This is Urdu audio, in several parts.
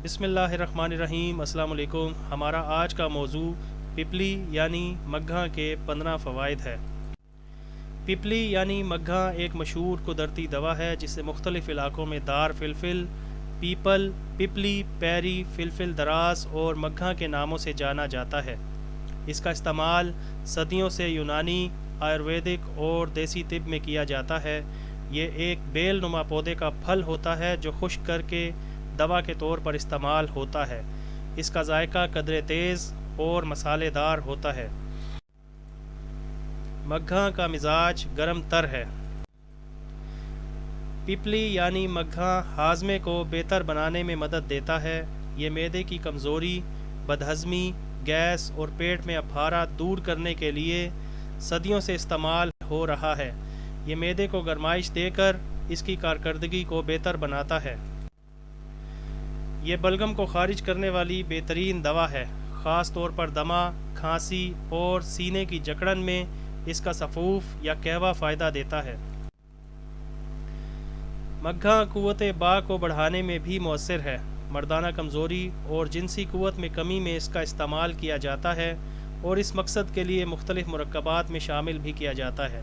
بسم اللہ الرحمن الرحیم۔ السلام علیکم۔ ہمارا آج کا موضوع پپلی یعنی مگھاں کے 15 فوائد ہے۔ پپلی یعنی مگھاں ایک مشہور قدرتی دوا ہے جسے مختلف علاقوں میں دار فلفل، پیپل، پپلی، پیری، فلفل دراز اور مگھاں کے ناموں سے جانا جاتا ہے۔ اس کا استعمال صدیوں سے یونانی، آیورویدک اور دیسی طب میں کیا جاتا ہے۔ یہ ایک بیل نما پودے کا پھل ہوتا ہے جو خشک کر کے دوا کے طور پر استعمال ہوتا ہے۔ اس کا ذائقہ قدرے تیز اور مسالے دار ہوتا ہے۔ مگھاں کا مزاج گرم تر ہے۔ پپلی یعنی مگھاں ہاضمے کو بہتر بنانے میں مدد دیتا ہے۔ یہ معدے کی کمزوری، بدہضمی، گیس اور پیٹ میں ابھارا دور کرنے کے لیے صدیوں سے استعمال ہو رہا ہے۔ یہ معدے کو گرمائش دے کر اس کی کارکردگی کو بہتر بناتا ہے۔ یہ بلغم کو خارج کرنے والی بہترین دوا ہے، خاص طور پر دمہ، کھانسی اور سینے کی جکڑن میں اس کا سفوف یا قہوہ فائدہ دیتا ہے۔ مگھاں قوت باء کو بڑھانے میں بھی مؤثر ہے۔ مردانہ کمزوری اور جنسی قوت میں کمی میں اس کا استعمال کیا جاتا ہے اور اس مقصد کے لیے مختلف مرکبات میں شامل بھی کیا جاتا ہے۔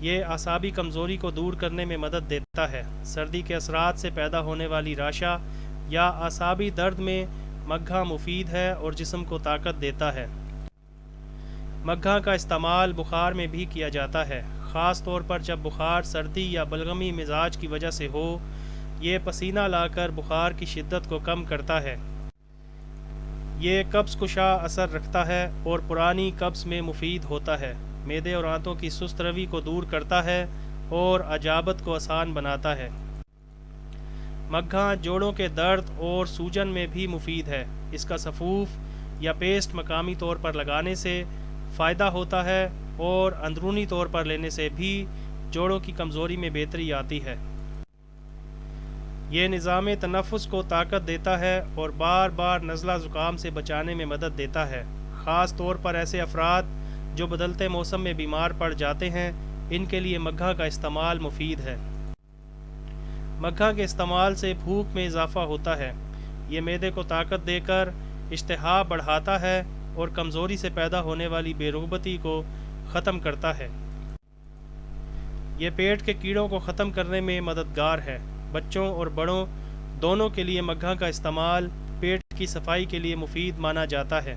یہ اعصابی کمزوری کو دور کرنے میں مدد دیتا ہے۔ سردی کے اثرات سے پیدا ہونے والی راشا یا اعصابی درد میں مگھاں مفید ہے اور جسم کو طاقت دیتا ہے۔ مگھاں کا استعمال بخار میں بھی کیا جاتا ہے، خاص طور پر جب بخار سردی یا بلغمی مزاج کی وجہ سے ہو۔ یہ پسینہ لا کر بخار کی شدت کو کم کرتا ہے۔ یہ قبض کشا اثر رکھتا ہے اور پرانی قبض میں مفید ہوتا ہے۔ معدے اور آنتوں کی سست روی کو دور کرتا ہے اور اجابت کو آسان بناتا ہے۔ مگھاں جوڑوں کے درد اور سوجن میں بھی مفید ہے۔ اس کا سفوف یا پیسٹ مقامی طور پر لگانے سے فائدہ ہوتا ہے اور اندرونی طور پر لینے سے بھی جوڑوں کی کمزوری میں بہتری آتی ہے۔ یہ نظام تنفس کو طاقت دیتا ہے اور بار بار نزلہ زکام سے بچانے میں مدد دیتا ہے، خاص طور پر ایسے افراد جو بدلتے موسم میں بیمار پڑ جاتے ہیں۔ ان کے لیے مگھاں کا استعمال مفید ہے۔ مگھاں کے استعمال سے بھوک میں اضافہ ہوتا ہے۔ یہ معدے کو طاقت دے کر اشتہا بڑھاتا ہے اور کمزوری سے پیدا ہونے والی بے رغبتی کو ختم کرتا ہے۔ یہ پیٹ کے کیڑوں کو ختم کرنے میں مددگار ہے۔ بچوں اور بڑوں دونوں کے لیے مگھاں کا استعمال پیٹ کی صفائی کے لیے مفید مانا جاتا ہے۔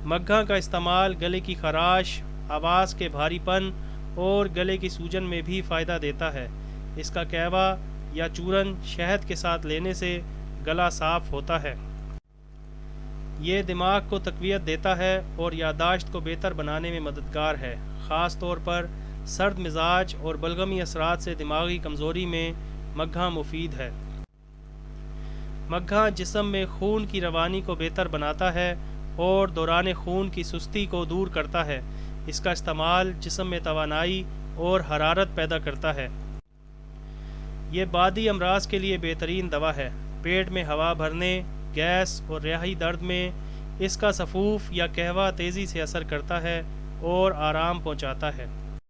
مگھاں کا استعمال گلے کی خراش، آواز کے بھاری پن اور گلے کی سوجن میں بھی فائدہ دیتا ہے۔ اس کا قہوہ یا چورن شہد کے ساتھ لینے سے گلا صاف ہوتا ہے۔ یہ دماغ کو تقویت دیتا ہے اور یادداشت کو بہتر بنانے میں مددگار ہے، خاص طور پر سرد مزاج اور بلغمی اثرات سے دماغی کمزوری میں مگھاں مفید ہے۔ مگھاں جسم میں خون کی روانی کو بہتر بناتا ہے اور دوران خون کی سستی کو دور کرتا ہے۔ اس کا استعمال جسم میں توانائی اور حرارت پیدا کرتا ہے۔ یہ بعدی امراض کے لیے بہترین دوا ہے۔ پیٹ میں ہوا بھرنے، گیس اور رہائی درد میں اس کا سفوف یا قہوہ تیزی سے اثر کرتا ہے اور آرام پہنچاتا ہے۔